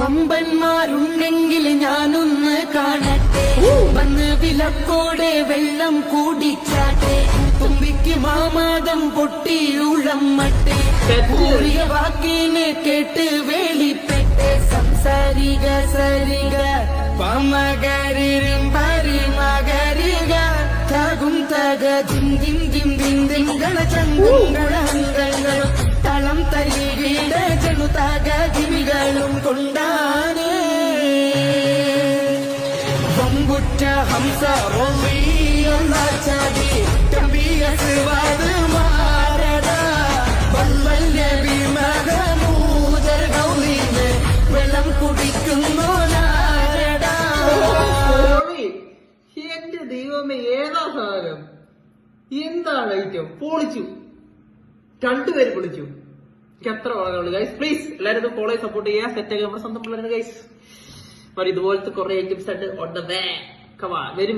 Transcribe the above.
വമ്പന്മാരുണ്ടെങ്കിൽ ഞാനൊന്ന് കാണട്ടെ, വന്ന് വിലക്കോടെ വെള്ളം കൂടിച്ചാട്ടെ, തുമ്പിക്ക് മാമാദം പൊട്ടി ഉളമ്മട്ടെ, കൂറിയ വാക്കിനെ കേട്ട് വേളിപ്പെട്ട് സംസാരിക സരിക പമകരിരും പരിമകരിക തകും തക ജിം ജിം ജിം ജിം ജിംഗള ചങ്കുങ്കള അംഗങ്ങളും തളം തരികിട ജനുതക ജിമികളും കൊണ്ടാനേ വമ്പുറ്റ ഹംസ റോമിയൊന്നാച്ചാതി തമ്പിയസുവാത് മാരട വൽവല്യ വിമകമൂതർ ഗൗലിന് വെള്ളം കുടിക്കുന്നു നാരട. എന്റെ ദൈവമേ, ഏതാ സാധനം? എന്താണ് ഐറ്റം? പൊളിച്ചു, രണ്ടുപേര് പൊളിച്ചു. എനിക്ക് എത്ര വളങ്ങളുണ്ട് ഗൈസ്. പ്ലീസ് എല്ലാവരും ഫോളോ സപ്പോർട്ട് ചെയ്യാ. സെറ്റ് ആക്കി നമ്മുടെ സ്വന്തം പിള്ളേരുടെ ഗൈസ്. ഇതുപോലത്തെ കുറെ ഐറ്റംസ് ഉണ്ട്. വരും